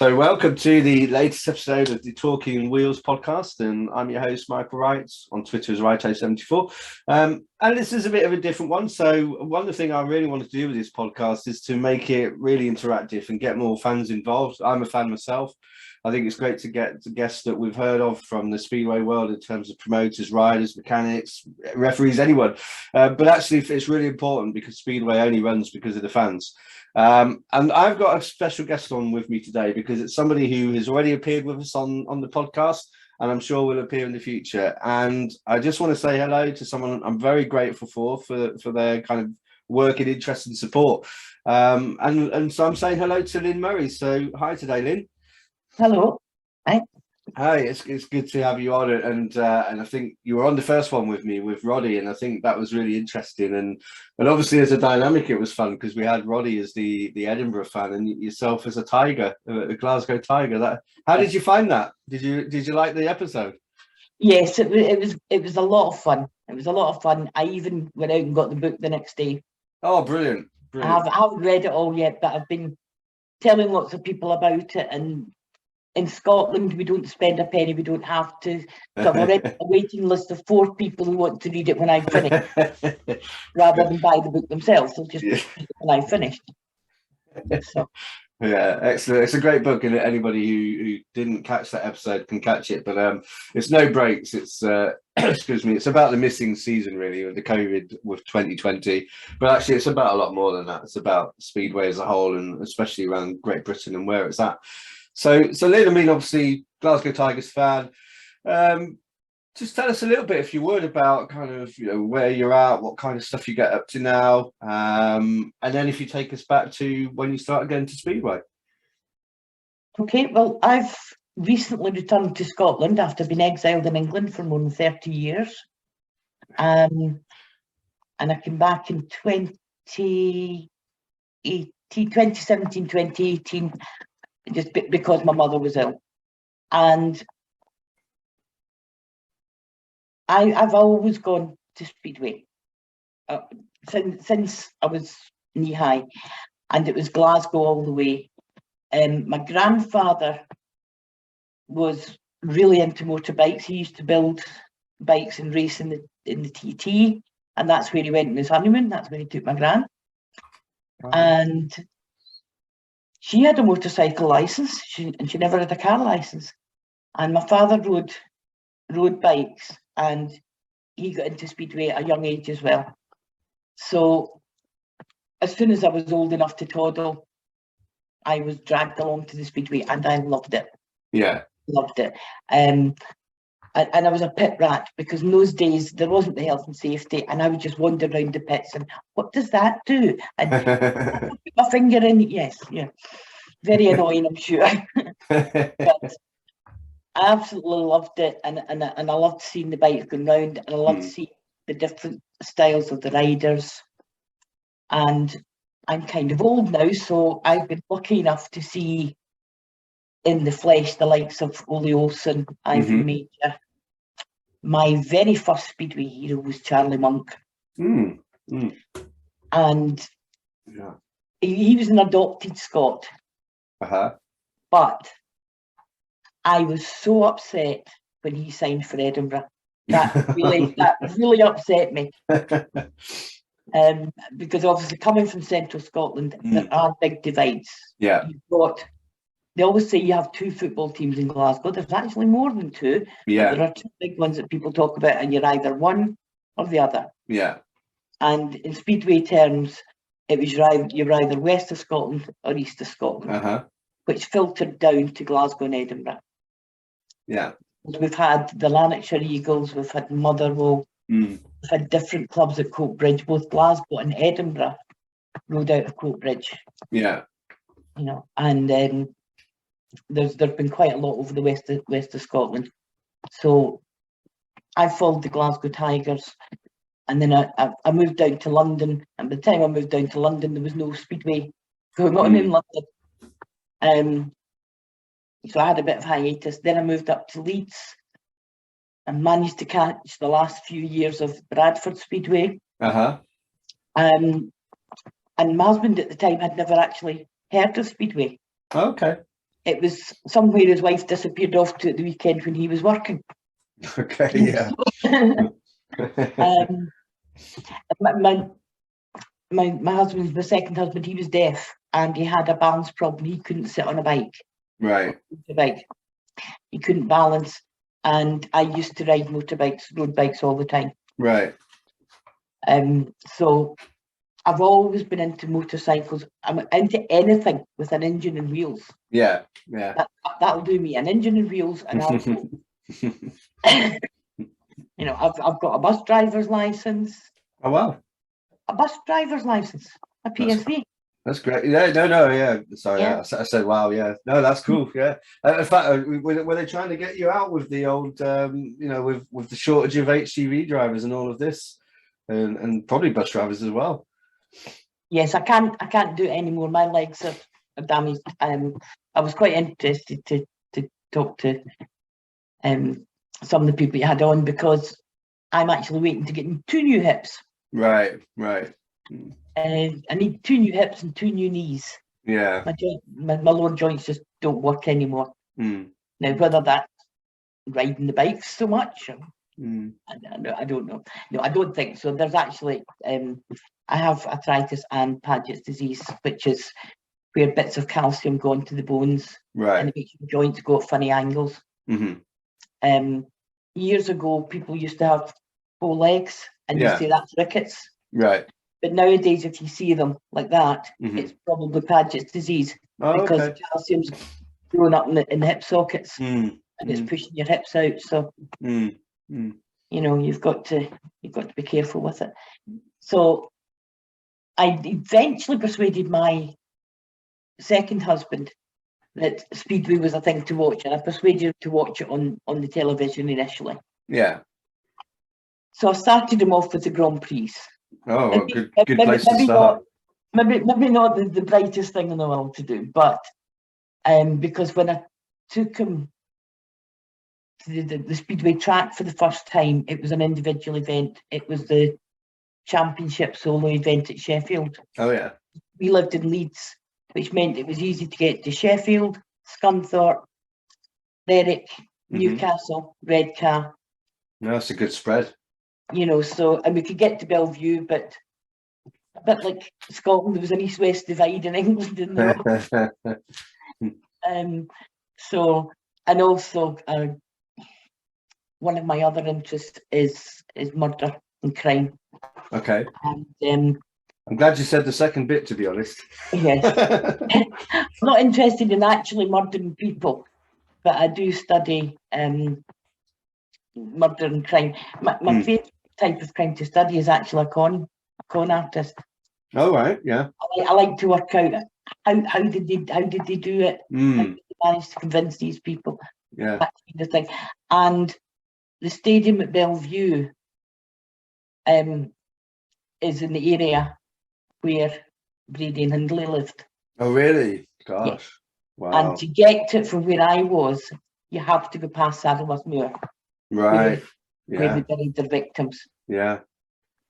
So, welcome to the latest episode of the Talking Wheels podcast, and I'm your host, Michael Wright, on Twitter as Righto74. And this is a bit of a different one. So, one of the things I really want to do with this podcast is to make it really interactive and get more fans involved. I'm a fan myself. I think it's great to get the guests that we've heard of from the speedway world in terms of promoters, riders, mechanics, referees, anyone. But actually, it's really important because speedway only runs because of the fans. And I've got a special guest on with me today because it's somebody who has already appeared with us on the podcast, and I'm sure will appear in the future. And I just want to say hello to someone I'm very grateful for their kind of work and interest and support. And so I'm saying hello to Lynne Murray. So hi today, Lynne. Hello. Hi. Hi, it's good to have you on it, and I think you were on the first one with me with Roddy, and I think that was really interesting, and obviously as a dynamic it was fun because we had Roddy as the Edinburgh fan and yourself as a Tiger, a Glasgow Tiger. How did you find that? Did you like the episode? Yes, it was a lot of fun. It was a lot of fun. I even went out and got the book the next day. Oh, brilliant! I haven't read it all yet, but I've been telling lots of people about it, and in Scotland, we don't spend a penny. We don't have to. So I've already a waiting list of 4 people who want to read it when I finish, rather than buy the book themselves. They'll just read it when I finish. So. Yeah, excellent. It's a great book, and anybody who didn't catch that episode can catch it. But it's no breaks. It's excuse me. It's about the missing season, really, with the COVID with 2020. But actually, it's about a lot more than that. It's about Speedway as a whole, and especially around Great Britain and where it's at. So Lynne, I mean, obviously, Glasgow Tigers fan. Just tell us a little bit, if you would, about kind of, where you're at, what kind of stuff you get up to now, and then if you take us back to when you started going to Speedway. Okay, well, I've recently returned to Scotland after being exiled in England for more than 30 years. And I came back in 2017, 2018, just because my mother was ill. And I've always gone to Speedway since I was knee-high, and it was Glasgow all the way. My grandfather was really into motorbikes. He used to build bikes and race in the TT, and that's where he went on his honeymoon. That's where he took my gran. Wow. And she had a motorcycle license, and she never had a car license. And my father rode bikes, and he got into Speedway at a young age as well. So as soon as I was old enough to toddle, I was dragged along to the Speedway, and I loved it. Yeah. Loved it. And I was a pit rat, because in those days there wasn't the health and safety, and I would just wander around the pits and, what does that do? And I put my finger in it. Yes, yeah. Very annoying, I'm sure. But I absolutely loved it, and I loved seeing the bikes going round, and I loved seeing the different styles of the riders. And I'm kind of old now, so I've been lucky enough to see in the flesh the likes of Ole Olsen, Ivan Major. My very first Speedway hero was Charlie Monk. And he was an adopted Scot. But I was so upset when he signed for Edinburgh. That really upset me. Because obviously coming from central Scotland, there are big divides. Yeah. They always say you have 2 football teams in Glasgow. There's actually more than 2. Yeah. But there are 2 big ones that people talk about, and you're either one or the other. Yeah. And in Speedway terms, it was you're either west of Scotland or east of Scotland, which filtered down to Glasgow and Edinburgh. Yeah. We've had the Lanarkshire Eagles, we've had Motherwell, we've had different clubs at Coatbridge. Both Glasgow and Edinburgh rode out of Coatbridge. Yeah. And there's been quite a lot over the west of Scotland. So I followed the Glasgow Tigers, and then I moved down to London. And by the time I moved down to London, there was no Speedway going on in London. So I had a bit of hiatus. Then I moved up to Leeds and managed to catch the last few years of Bradford Speedway. And my husband at the time had never actually heard of Speedway. Okay. it was somewhere his wife disappeared off to at the weekend when he was working. Okay, yeah. My husband, my second husband, he was deaf and he had a balance problem. He couldn't sit on a bike. Right. He couldn't balance, and I used to ride motorbikes, road bikes all the time. Right. So I've always been into motorcycles. I'm into anything with an engine and wheels. Yeah. That'll do me. An engine and wheels, and I'll go. You know, I've got a bus driver's license. Oh wow. A bus driver's license, a PSV. That's great. Yeah, no, yeah. Sorry, Yeah. I said wow. Yeah, no, that's cool. Yeah. In fact, were they trying to get you out with the old, with the shortage of HGV drivers and all of this, and probably bus drivers as well? Yes, I can't do it anymore. My legs are damaged. I was quite interested to talk to some of the people you had on, because I'm actually waiting to get 2 new hips. Right. I need 2 new hips and 2 new knees. Yeah. My lower joints just don't work anymore. Now, whether that's riding the bikes so much, I don't know. No, I don't think so. There's actually, I have arthritis and Paget's disease, which is where bits of calcium go into the bones, Right. and it makes your joints go at funny angles. Years ago, people used to have 4 legs, and you say that's rickets. Right. But nowadays, if you see them like that, it's probably Paget's disease, because calcium's growing up in the hip sockets, and it's pushing your hips out. So, you know, you've got to be careful with it. So, I eventually persuaded my second husband that speedway was a thing to watch, and I persuaded him to watch it on the television initially. Yeah. So I started him off with the Grand Prix. Oh, good place to start. Maybe not the brightest thing in the world to do, but because when I took him to the speedway track for the first time, it was an individual event. It was the championship solo event at Sheffield. Oh yeah. We lived in Leeds, which meant it was easy to get to Sheffield, Scunthorpe, Berwick, Newcastle, Redcar. No, that's a good spread. You know, so, and we could get to Bellevue, but a bit like Scotland, there was an east-west divide in England in the so, and also one of my other interests is murder and crime. Okay. And I'm glad you said the second bit, to be honest. Yes. I'm not interested in actually murdering people, but I do study murder and crime. My favourite type of crime to study is actually a con artist. Oh right, yeah. I like to work out how did they do it? How did they manage to convince these people? Yeah. That kind of thing. And the stadium at Bellevue is in the area where Brady and Hindley lived. Oh really? Gosh. Yeah. Wow. And to get to it from where I was, you have to go past Saddleworth Moor. Right. Where they buried their victims. Yeah.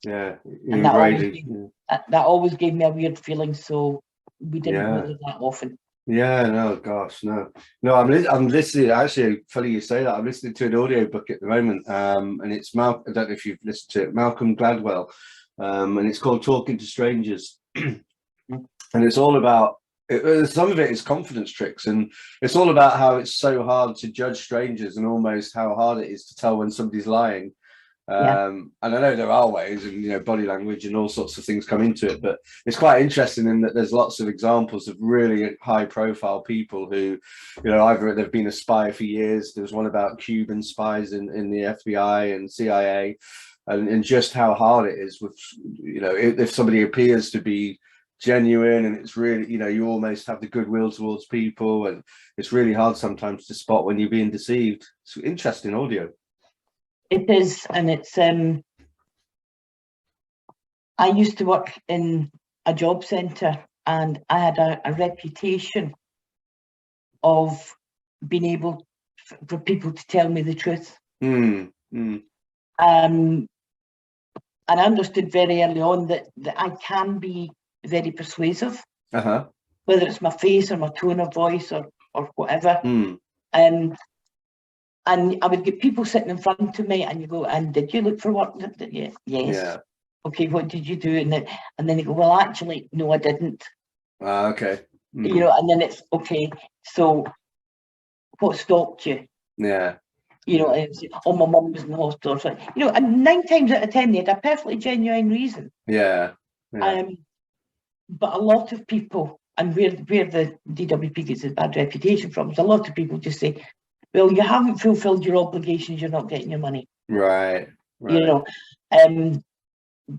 Yeah. And that always gave me a weird feeling, so we didn't go there that often. Yeah, no, gosh, no. I'm listening. Actually, funny you say that. I'm listening to an audiobook at the moment, and it's I don't know if you've listened to it, Malcolm Gladwell, and it's called Talking to Strangers, and it's all about. Some of it is confidence tricks, and it's all about how it's so hard to judge strangers, and almost how hard it is to tell when somebody's lying. And I know there are ways, and body language and all sorts of things come into it, but it's quite interesting in that there's lots of examples of really high profile people who, either they've been a spy for years. There was one about Cuban spies in the FBI and CIA, and just how hard it is with, if somebody appears to be genuine, and it's really, you almost have the goodwill towards people, and it's really hard sometimes to spot when you're being deceived. It's interesting audio. It is, and it's I used to work in a job centre, and I had a reputation of being able for people to tell me the truth. And I understood very early on that I can be very persuasive, whether it's my face or my tone of voice or or whatever. Mm. And I would get people sitting in front of me, and you go, and did you look for work? Yes. Yeah. Okay, what did you do? And then they go, well, actually, no, I didn't. Okay. Mm. You know, and then it's okay. So, what stopped you? Yeah. You know, and it's, oh, my mum was in the hospital. So, you know, and 9 times out of 10, they had a perfectly genuine reason. Yeah. Yeah. But a lot of people, and where the DWP gets its bad reputation from, is a lot of people just say, well, you haven't fulfilled your obligations, you're not getting your money. Right. You know,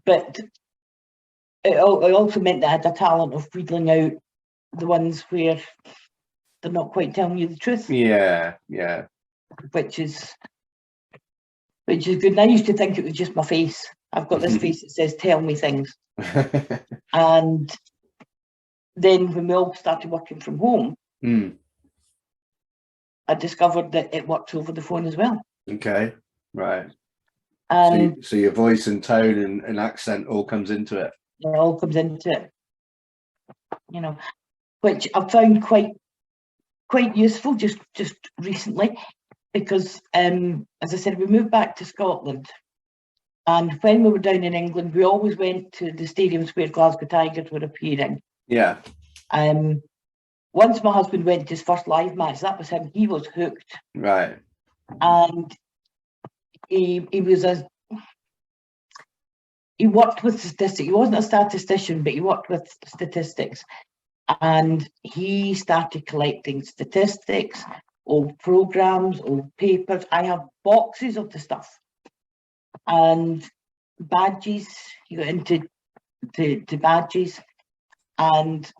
but it also meant that I had a talent of wheedling out the ones where they're not quite telling you the truth. Yeah. Yeah. Which is good. And I used to think it was just my face. I've got this face that says, tell me things. And then when we all started working from home, I discovered that it works over the phone as well. Okay. Right. And so your voice and tone and accent all comes into it. It all comes into it, you know, which I found quite useful just recently, because as I said, we moved back to Scotland, and when we were down in England, we always went to the stadiums where Glasgow Tigers were appearing. Yeah. Once my husband went to his first live match, that was him. He was hooked. Right. And he worked with statistics. He wasn't a statistician, but he worked with statistics. And he started collecting statistics, old programs, old papers. I have boxes of the stuff. And badges. He got into badges. And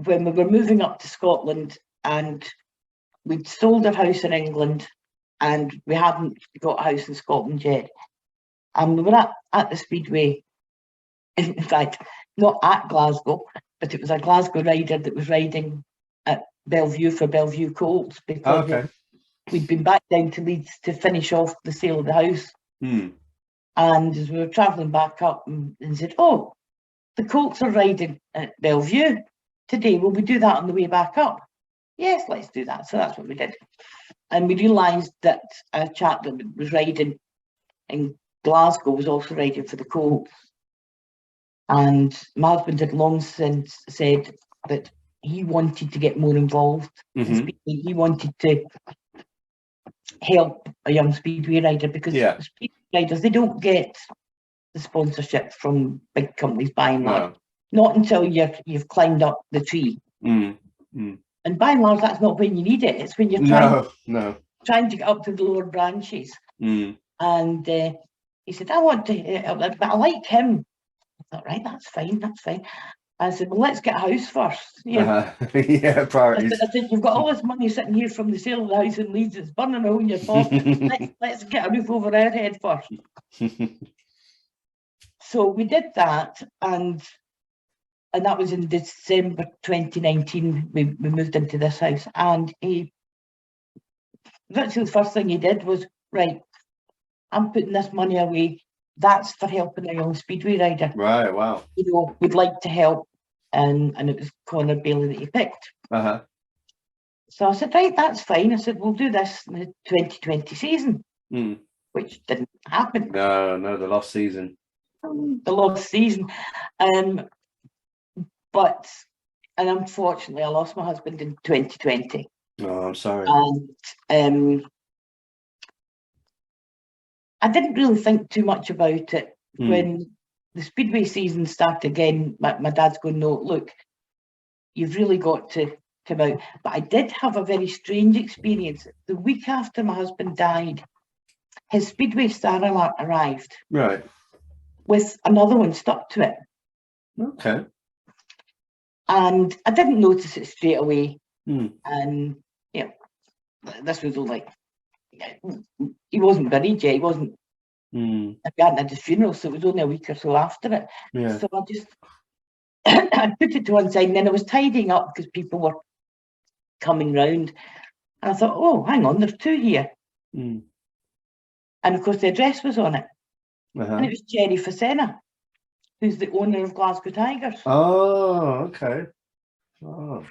when we were moving up to Scotland, and we'd sold our house in England, and we hadn't got a house in Scotland yet, and we were at the speedway, in fact, not at Glasgow, but it was a Glasgow rider that was riding at Bellevue for Bellevue Colts, because we'd been back down to Leeds to finish off the sale of the house. And as we were travelling back up, and said, oh, the Colts are riding at Bellevue today, will we do that on the way back up? Yes, let's do that. So that's what we did. And we realised that a chap that was riding in Glasgow was also riding for the Colts. And my husband had long since said that he wanted to get more involved in speedway. He wanted to help a young speedway rider, because speedway riders, they don't get the sponsorship from big companies by and large. Not until you've climbed up the tree. And by and large, that's not when you need it. It's when you're trying to get up to the lower branches. And he said, I want to, but I like him. I thought, right, that's fine. I said, well, let's get a house first. Yeah, priorities. I said, you've got all this money sitting here from the sale of the house in Leeds. It's burning a hole in your pocket. let's get a roof over our head first. So we did that, and that was in December 2019. We moved into this house, and virtually the first thing he did was, right, I'm putting this money away. That's for helping a young speedway rider. Right, wow. You know, we'd like to help, and it was Connor Bailey that he picked. So I said, right, that's fine. I said, we'll do this in the 2020 season, which didn't happen. No, the lost season. The lost season. But unfortunately, I lost my husband in 2020. Oh, I'm sorry. And I didn't really think too much about it. When the speedway season started again, my dad's going, no, look, you've really got to come out. But I did have a very strange experience. The week after my husband died, his speedway star alert arrived. Right. With another one stuck to it. Okay. And I didn't notice it straight away. And this was only, he wasn't buried yet. He wasn't. We hadn't had his funeral, so it was only a week or so after it. Yeah. So I just I put it to one side, and then I was tidying up because people were coming round. And I thought, oh, hang on, there's two here. And of course, the address was on it. And it was Jerry Facena, who's the owner of Glasgow Tigers. Oh, okay. Oh.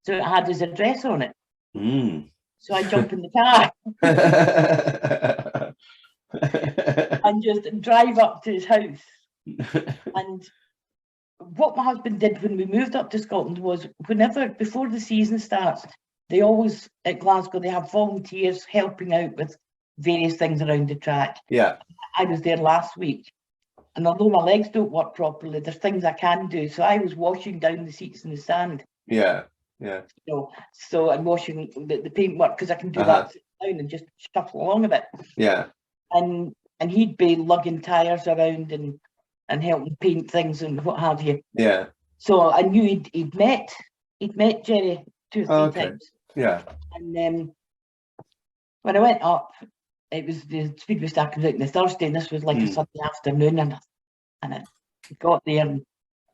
So it had his address on it. Mm. So I jump in the car and just drive up to his house. And what my husband did when we moved up to Scotland was, before the season starts, they always, at Glasgow, they have volunteers helping out with various things around the track. Yeah. I was there last week, and although my legs don't work properly, there's things I can do. So I was washing down the seats in the stand. Yeah. Yeah. So I'm washing the paintwork, because I can do that down and just shuffle along a bit. Yeah. And he'd be lugging tyres around and helping paint things and what have you. Yeah. So I knew he'd met Jerry 2 or 3 times. Yeah. And when I went up, it was the speedway start comes out on the Thursday, and this was like a Sunday afternoon, and I got there and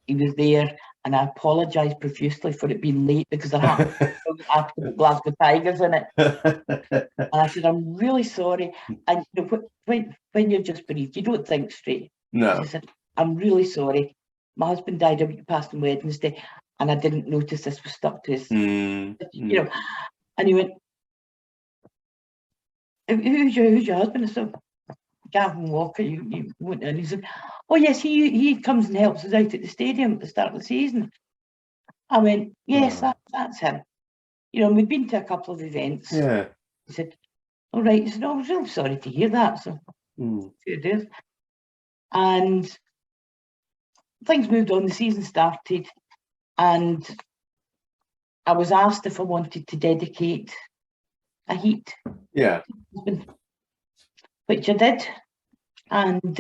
he was there, and I apologised profusely for it being late, because there happened after the Glasgow Tigers in it. And I said, I'm really sorry. And when you're just bereaved, you don't think straight. No. I said, I'm really sorry. My husband died a week past on Wednesday, and I didn't notice this was stuck to his, And he went, who's your husband? I said, Gavin Walker. You went in. He said, oh yes, he comes and helps us out at the stadium at the start of the season. I went, yes, that's him. We'd been to a couple of events. Yeah. He said, all right. He said, oh, I was really sorry to hear that. So it is. And things moved on. The season started, and I was asked if I wanted to dedicate a heat. Yeah. Which I did. And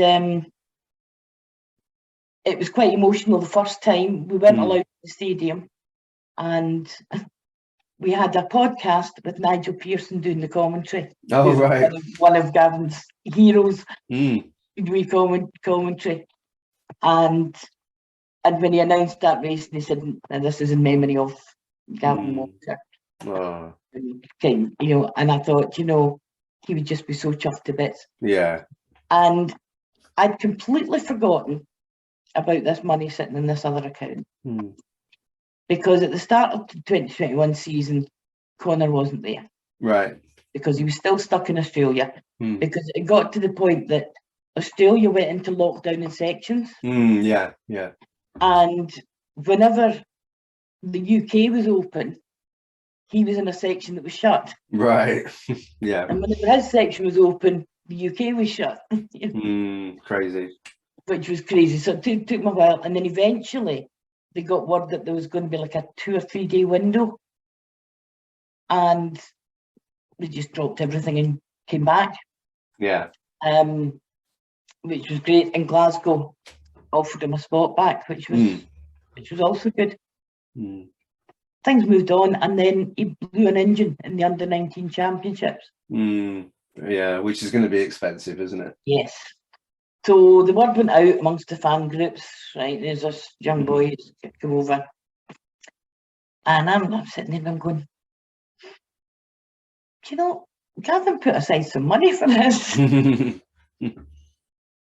it was quite emotional the first time. We weren't allowed in the stadium, and we had a podcast with Nigel Pearson doing the commentary. Oh, right. One of Gavin's heroes. We commentary. And when he announced that race, they said, and this is in memory of Gavin Walker. Oh. And I thought, he would just be so chuffed to bits. Yeah. And I'd completely forgotten about this money sitting in this other account. Because at the start of the 2021 season, Connor wasn't there. Right. Because he was still stuck in Australia. Because it got to the point that Australia went into lockdown in sections. Yeah. Yeah. And whenever the UK was open, he was in a section that was shut. Right. Yeah. And whenever his section was open, the UK was shut. Crazy. Which was crazy. So it took me a while. And then eventually they got word that there was going to be like a 2 or 3 day window. And they just dropped everything and came back. Yeah. Which was great. In Glasgow, offered him a spot back, which was also good. Things moved on, and then he blew an engine in the under-19 championships. Yeah, which is going to be expensive, isn't it? Yes. So the word went out amongst the fan groups, right? There's this young boy who's come over. And I'm sitting there and I'm going, Gavin put aside some money for this.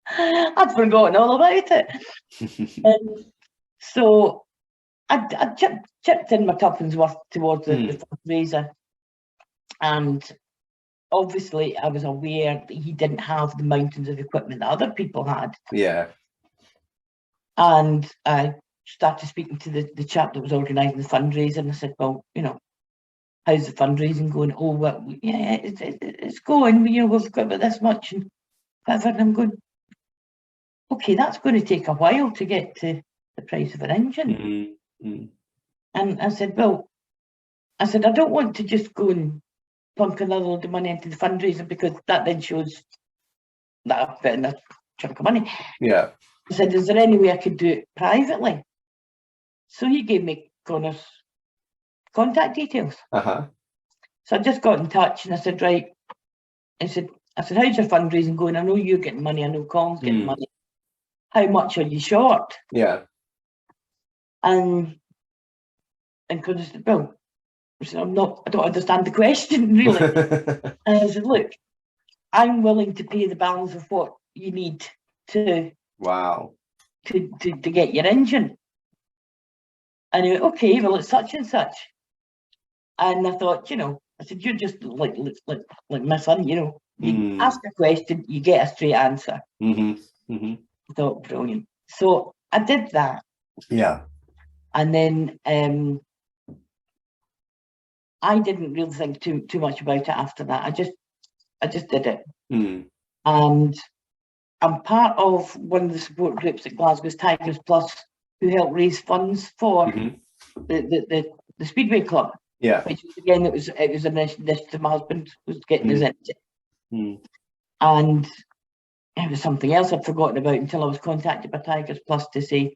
I'd forgotten all about it. So I chipped in my tuppence worth towards the fundraiser. And obviously I was aware that he didn't have the mountains of equipment that other people had. Yeah. And I started speaking to the chap that was organising the fundraiser, and I said, well, how's the fundraising going? Oh, well, yeah, it's going. We've got about this much and whatever. And I'm going, okay, that's going to take a while to get to the price of an engine. And I said, I don't want to just go and plunk another load of money into the fundraiser, because that then shows that I've put in a chunk of money. Yeah. I said, is there any way I could do it privately? So he gave me Connor's contact details. So I just got in touch and I said, right. I said, how's your fundraising going? I know you're getting money. I know Colin's getting money. How much are you short? Yeah. And Connor said, well, I said, I don't understand the question, really. And I said, look, I'm willing to pay the balance of what you need to to get your engine. And he went, okay, well, it's such and such. And I thought, I said, you're just like my son, you ask a question, you get a straight answer. I thought, brilliant. So I did that. Yeah. And then I didn't really think too much about it after that. I just did it. And I'm part of one of the support groups at Glasgow's Tigers Plus, who help raise funds for the Speedway Club. Yeah. Which again, it was an initiative my husband was getting us into. And it was something else I'd forgotten about until I was contacted by Tigers Plus to say,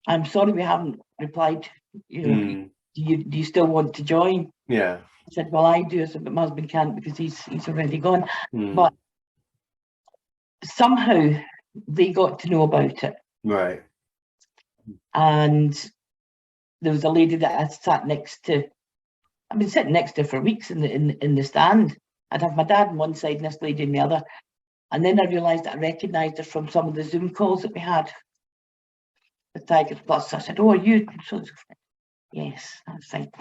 I'm sorry we haven't replied. Do you still want to join? Yeah. I said, well, I do. I said, but my husband can't because he's already gone. But somehow they got to know about it. Right. And there was a lady that I sat next to. I've been sitting next to her for weeks in the stand. I'd have my dad on one side and this lady on the other. And then I realised that I recognised her from some of the Zoom calls that we had with Tigers Plus. I said, oh, are you? So, yes, that's fine.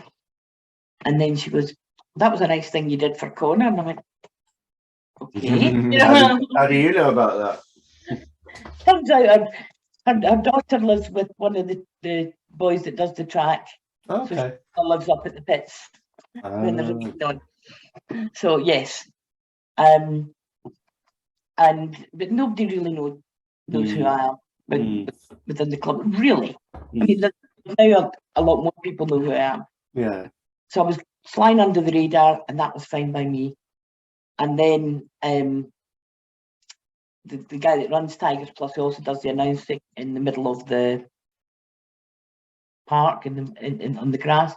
And then she goes, that was a nice thing you did for Connor. And I went, okay. How do you know about that? Turns out her daughter lives with one of the boys that does the track. Okay. So she lives up at the pits when there's a meeting on. So yes. But nobody really knows who I am within the club. Really. I mean, now a lot more people know who I am. Yeah. So I was flying under the radar, and that was fine by me. And then the guy that runs Tigers Plus also does the announcing in the middle of the park on the grass.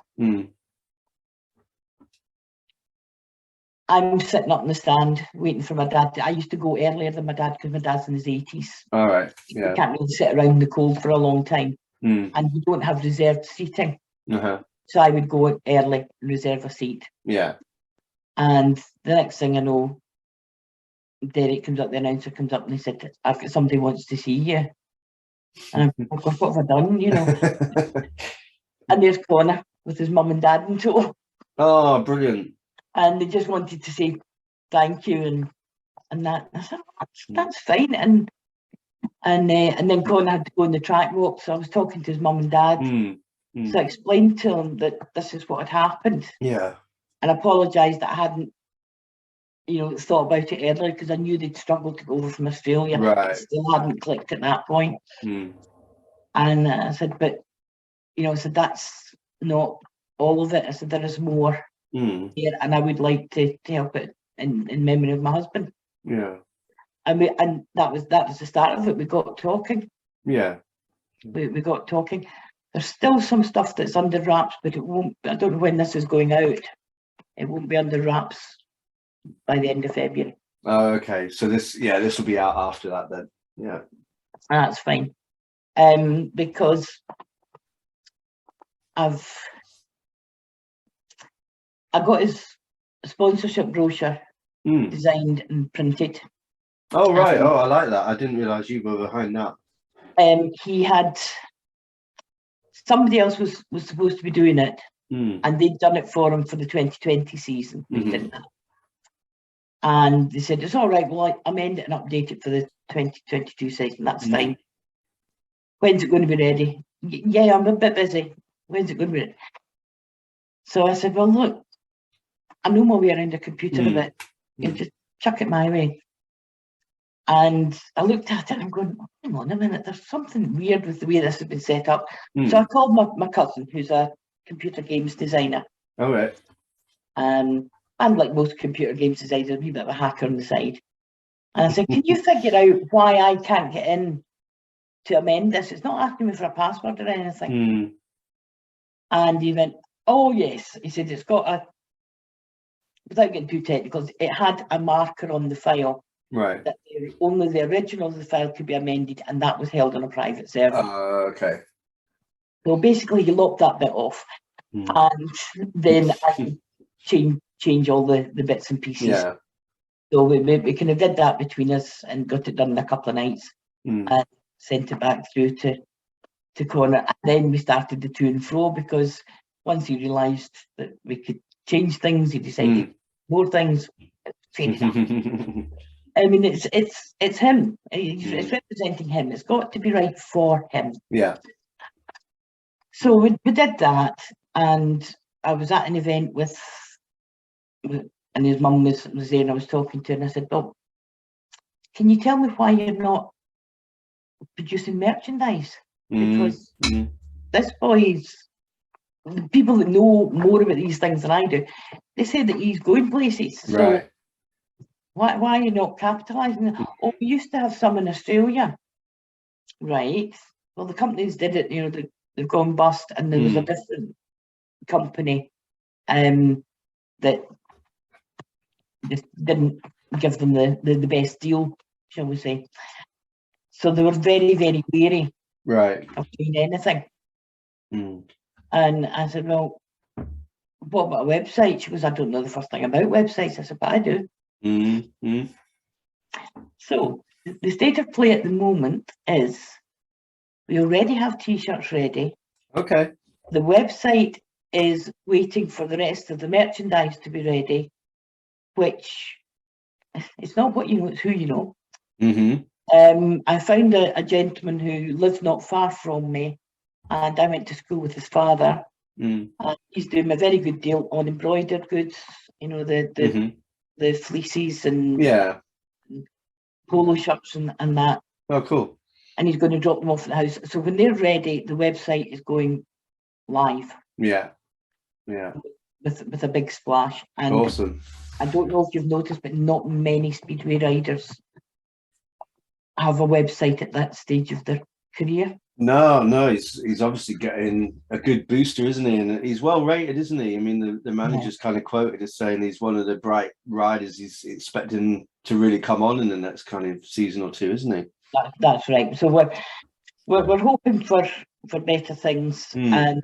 I'm sitting up in the stand waiting for my dad. I used to go earlier than my dad because my dad's in his 80s. All right. Yeah. You can't really sit around in the cold for a long time. And you don't have reserved seating. So I would go early and reserve a seat. Yeah. And the next thing I know, Derek comes up, the announcer comes up and he said, I've got somebody wants to see you. And I'm like, what have I done, And there's Connor with his mum and dad in tow. Oh, brilliant. And they just wanted to say thank you and that. I said, that's fine. And then Connor had to go on the track walk, so I was talking to his mum and dad. So I explained to them that this is what had happened. Yeah. And apologised that I hadn't, thought about it earlier because I knew they'd struggled to go over from Australia. Right. It still hadn't clicked at that point. And I said, but, I said, that's not all of it. I said, there is more here, and I would like to help it in memory of my husband. Yeah. And that was the start of it. We got talking. Yeah. We got talking. There's still some stuff that's under wraps, but it won't. I don't know when this is going out. It won't be under wraps by the end of February. Oh, okay. So this will be out after that then. Yeah. That's fine. Because I got his sponsorship brochure designed and printed. Oh, right. Oh, I like that. I didn't realise you were behind that. He had somebody else was supposed to be doing it, and they'd done it for him for the 2020 season. We didn't. And they said, it's all right, well, I amend it and update it for the 2022 season. That's fine. When's it going to be ready? Yeah, I'm a bit busy. When's it going to be ready? So I said, well, look, I know my way around a computer a bit. You just chuck it my way. And I looked at it and I'm going, hang on a minute, there's something weird with the way this has been set up. So I called my cousin, who's a computer games designer. All right. And like most computer games designers, a wee bit of a hacker on the side. And I said, can you figure out why I can't get in to amend this? It's not asking me for a password or anything. And he went, oh, yes. He said, it's got without getting too technical, it had a marker on the file. Right. That only the original of the file could be amended, and that was held on a private server. Okay. So basically, he lopped that bit off. And then I change all the bits and pieces. Yeah. So we kind of did that between us and got it done in a couple of nights and sent it back through to Connor. And then we started the to and fro because once he realised that we could change things, he decided more things. Fair enough. I mean, it's him. It's representing him. It's got to be right for him. Yeah. So we did that, and I was at an event with and his mum was there, and I was talking to her, and I said, "Well, can you tell me why you're not producing merchandise? Because this boy's, people that know more about these things than I do, they say that he's going places. So Right. why are you not capitalising? Oh, we used to have some in Australia, right? Well, the companies did it. You know, they've gone bust, and there was a different company that just didn't give them the best deal, shall we say. So they were very, very wary of doing anything. And I said, well, what about a website? She goes, I don't know the first thing about websites. I said, but I do. So the state of play at the moment is we already have t-shirts ready. Okay. The website is waiting for the rest of the merchandise to be ready, which it's not what you know, it's who you know. I found a gentleman who lives not far from me, and I went to school with his father. And he's doing a very good deal on embroidered goods, you know, the fleeces and polo shirts and that. Oh, cool. And he's going to drop them off at the house. So when they're ready, the website is going live. Yeah. With a big splash. And awesome. I don't know if you've noticed, but not many speedway riders have a website at that stage of their career. No, he's obviously getting a good booster, isn't he? And he's well rated, isn't he? I mean, the manager's kind of quoted as saying he's one of the bright riders. He's expecting to really come on in the next kind of season or two, isn't he? That's right. So we're hoping for better things, and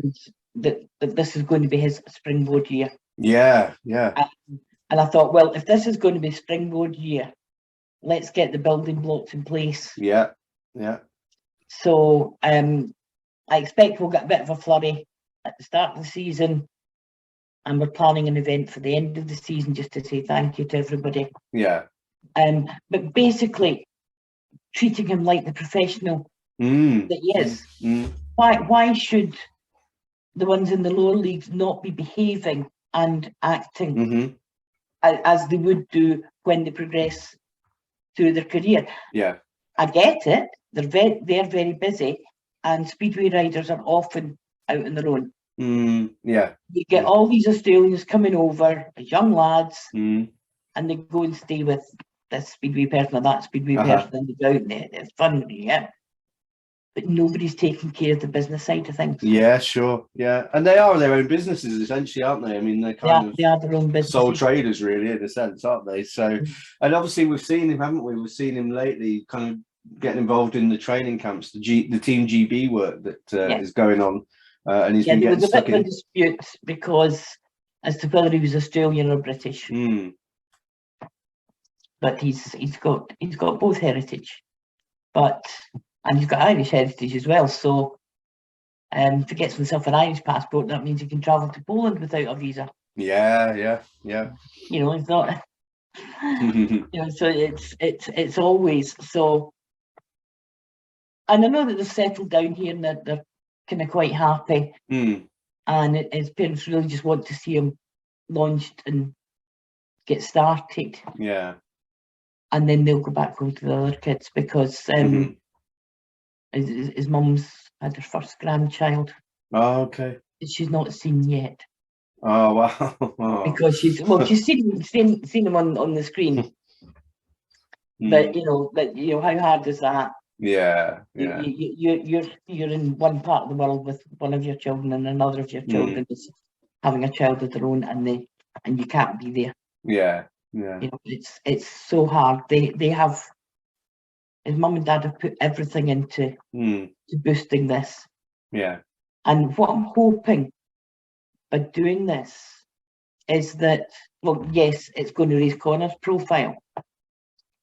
that this is going to be his springboard year. Yeah. And I thought, well, if this is going to be springboard year, let's get the building blocks in place. Yeah. So I expect we'll get a bit of a flurry at the start of the season, and we're planning an event for the end of the season just to say thank you to everybody. Yeah. But basically treating him like the professional that he is. Why should the ones in the lower leagues not be behaving and acting as they would do when they progress through their career? Yeah. I get it. They're very busy, and speedway riders are often out on their own. Yeah. You get all these Australians coming over as young lads, and they go and stay with this speedway person or that speedway person, and they're out there. It's fun, but nobody's taking care of the business side of things. Yeah, sure. Yeah, and they are their own businesses essentially, aren't they? I mean, they are their own business. Sole traders, really, in a sense, aren't they? So, and obviously we've seen him, haven't we? We've seen him lately, kind of getting involved in the training camps, the Team GB work that is going on, and he's been getting stuck in. There was a bit of a dispute because as to whether he was Australian or British. But he's got both heritage, and he's got Irish heritage as well. So if he gets himself an Irish passport, that means he can travel to Poland without a visa. Yeah. You know, it's not. You know, so it's always so. And I know that they've settled down here and that they're kind of quite happy. And his parents really just want to see him launched and get started. Yeah. And then they'll go back home to the other kids because his mum's had her first grandchild. Oh, okay. She's not seen yet. Oh, wow. Because she's seen him on the screen. But you know how hard is that? Yeah. You're in one part of the world with one of your children, and another of your children is having a child of their own, and you can't be there. Yeah. You know, it's so hard. They have, his mum and dad have put everything into to boosting this. Yeah. And what I'm hoping by doing this is that, well, yes, it's going to raise Connor's profile,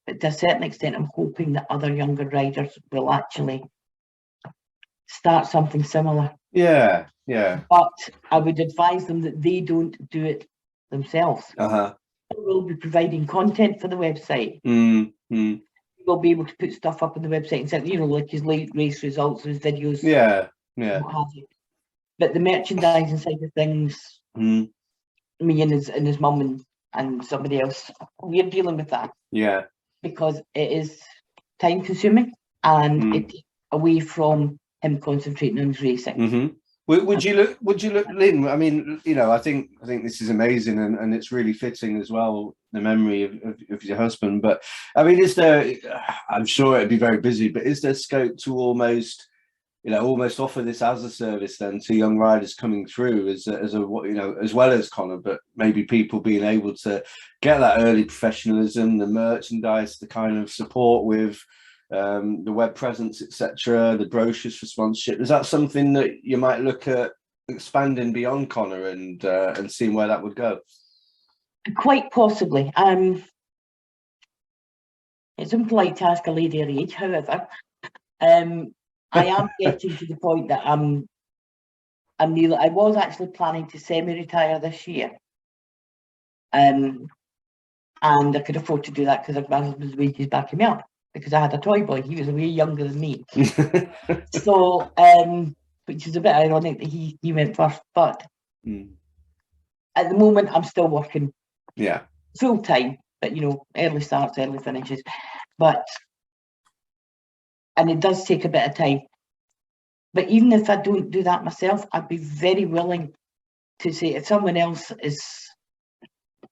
but to a certain extent, I'm hoping that other younger riders will actually start something similar. Yeah, yeah. But I would advise them that they don't do it themselves. We'll be providing content for the website. We'll be able to put stuff up on the website and say, you know, like his late race results, his videos. Yeah. What have you. But the merchandising side of things, me and his mum and somebody else, we're dealing with that. Yeah. Because it is time consuming and it takes away from him concentrating on his racing. Would you look, Lynne? I mean, you know, I think this is amazing, and it's really fitting as well, the memory of your husband. But I mean, is there? I'm sure it'd be very busy, but is there scope to almost offer this as a service then to young riders coming through as a you know, as well as Conor, but maybe people being able to get that early professionalism, the merchandise, the kind of support with the web presence, etc., the brochures for sponsorship. Is that something that you might look at expanding beyond Conor and seeing where that would go? Quite possibly. It's impolite to ask a lady her age, however. I am getting to the point that I was actually planning to semi-retire this year. And I could afford to do that because my husband's wages backing me up, because I had a toy boy. He was way younger than me. So, which is a bit ironic that he went first, but at the moment I'm still working full time, but you know, early starts, early finishes. And it does take a bit of time. But even if I don't do that myself, I'd be very willing to say, if someone else is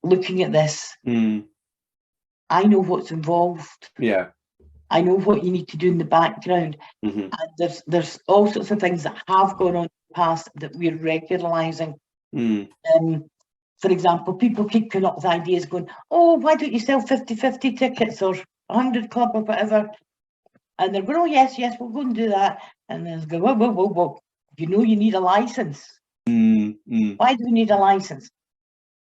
looking at this, I know what's involved. Yeah. I know what you need to do in the background. And there's all sorts of things that have gone on in the past that we're regularising. For example, people keep coming up with ideas going, oh, why don't you sell 50-50 tickets or 100 club or whatever? And they're going, oh, yes, we'll go and do that. And then they go, whoa. You know you need a licence. Why do you need a licence?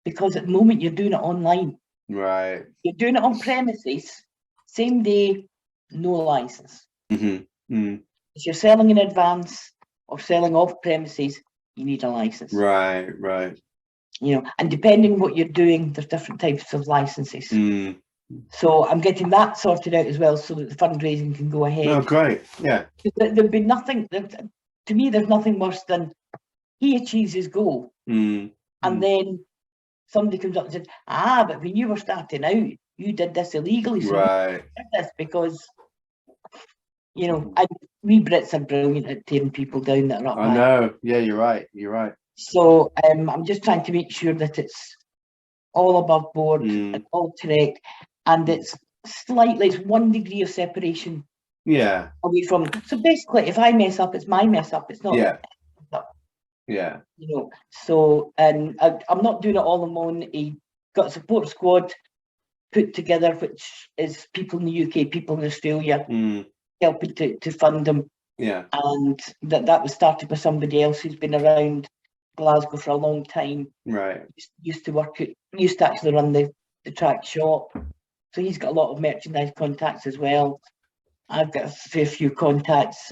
Because at the moment you're doing it online. Right. You're doing it on premises, same day, no licence. If you're selling in advance or selling off premises, you need a licence. Right. You know, and depending on what you're doing, there's different types of licenses. So I'm getting that sorted out as well, so that the fundraising can go ahead. Oh, great! Yeah. There'd be nothing. To me, there's nothing worse than he achieves his goal, and then somebody comes up and says, but when you were starting out, you did this illegally. So right. did this because, you know, we Brits are brilliant at tearing people down that are up. I know. Yeah, you're right. So I'm just trying to make sure that it's all above board and all correct, and it's 1 degree of separation away from. So basically, if I mess up, it's my mess up. It's not. Yeah. You know. So I'm not doing it all alone. He got a support squad put together, which is people in the UK, people in Australia, helping to fund them. Yeah. And that was started by somebody else who's been around Glasgow for a long time. Right. Used to actually run the track shop. So he's got a lot of merchandise contacts as well. I've got a fair few contacts.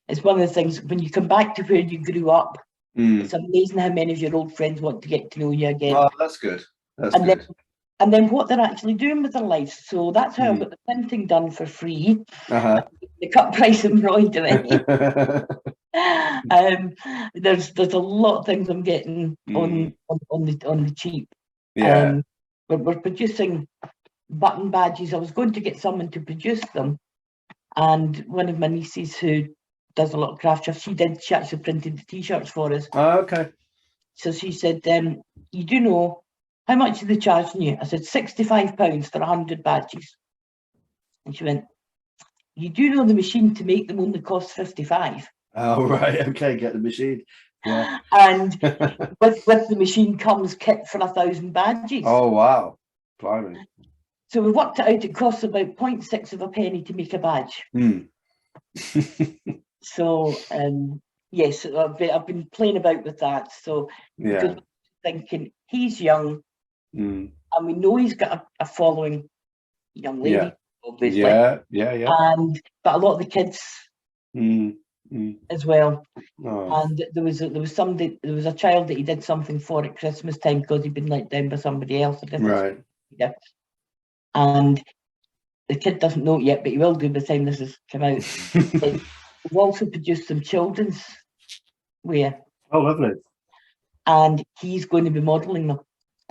It's one of the things, when you come back to where you grew up, it's amazing how many of your old friends want to get to know you again. Oh, that's good. Good. And then what they're actually doing with their lives. So that's how I got the printing done for free. The cut price embroidery. There's a lot of things I'm getting on the cheap. Yeah. We're producing button badges. I was going to get someone to produce them, and one of my nieces who does a lot of craft stuff, she actually printed the t-shirts for us. Oh, okay. So she said, you do know how much are they charging you? I said, £65 for 100 badges. And she went, you do know the machine to make them only costs 55. Oh, right. Okay, get the machine. Yeah. And with the machine comes kit for 1,000 badges. Oh, wow. Blimey. So we worked it out, it costs about 0.6 of a penny to make a badge. So, yes, I've been playing about with that. So, because thinking he's young, and we know he's got a following, young lady, obviously. Yeah. But a lot of the kids as well. Oh. And there was a child that he did something for at Christmas time because he'd been let down by somebody else. Right. And the kid doesn't know it yet, but he will do by the time this has come out. We've also produced some children's wear. Oh, lovely. And he's going to be modelling them.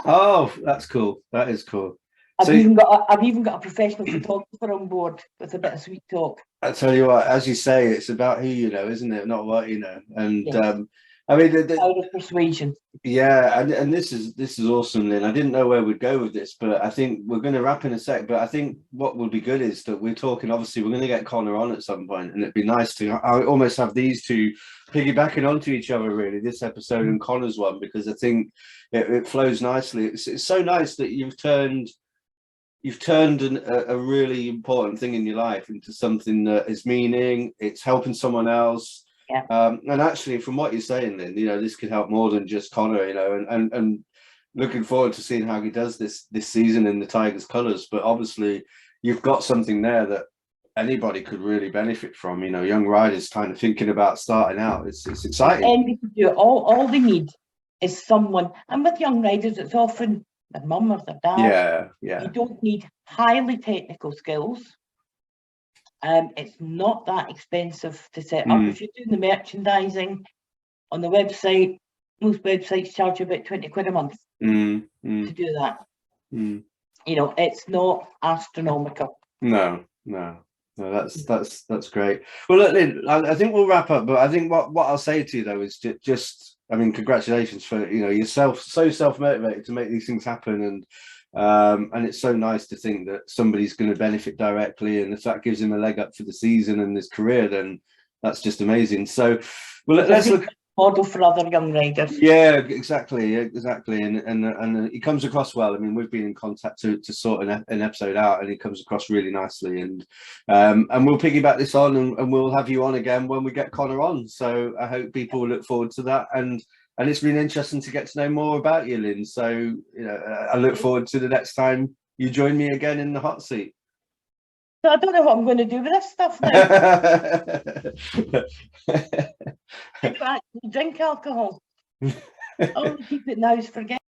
Oh, that's cool. That is cool. I've even got a professional photographer on board with a bit of sweet talk. I tell you what, as you say, it's about who you know, isn't it? Not what you know. And yes. I mean, Power of persuasion. Yeah, and this is awesome, Lynn. I didn't know where we'd go with this, but I think we're going to wrap in a sec. But I think what would be good is that we're talking. Obviously, we're going to get Connor on at some point, and it'd be nice to almost have these two piggybacking onto each other. Really, this episode and Connor's one, because I think it flows nicely. It's so nice that you've turned a really important thing in your life into something that is meaning. It's helping someone else. Yeah. And actually, from what you're saying, then this could help more than just Connor. And looking forward to seeing how he does this season in the Tigers' colours. But obviously, you've got something there that anybody could really benefit from. Young riders kind of thinking about starting out. It's exciting. And they could do it. All they need is someone. And with young riders, it's often their mum or their dad. Yeah. You don't need highly technical skills. It's not that expensive to set up. If you're doing the merchandising on the website, most websites charge you about 20 quid a month to do that. It's not astronomical. No, that's great. Well, look, Lynn, I think we'll wrap up, but I think what I'll say to you though is just congratulations for yourself, so self-motivated to make these things happen, and it's so nice to think that somebody's going to benefit directly, and if that gives him a leg up for the season and his career, then that's just amazing. So, well, let's look model for other young riders. Yeah, exactly, and he comes across well. I mean, we've been in contact to sort an episode out, and he comes across really nicely. And we'll piggyback this on, and we'll have you on again when we get Connor on. So I hope people will look forward to that. And it's been interesting to get to know more about you, Lynn. So I look forward to the next time you join me again in the hot seat. So I don't know what I'm going to do with this stuff now. I don't actually drink alcohol. All the people now is forget.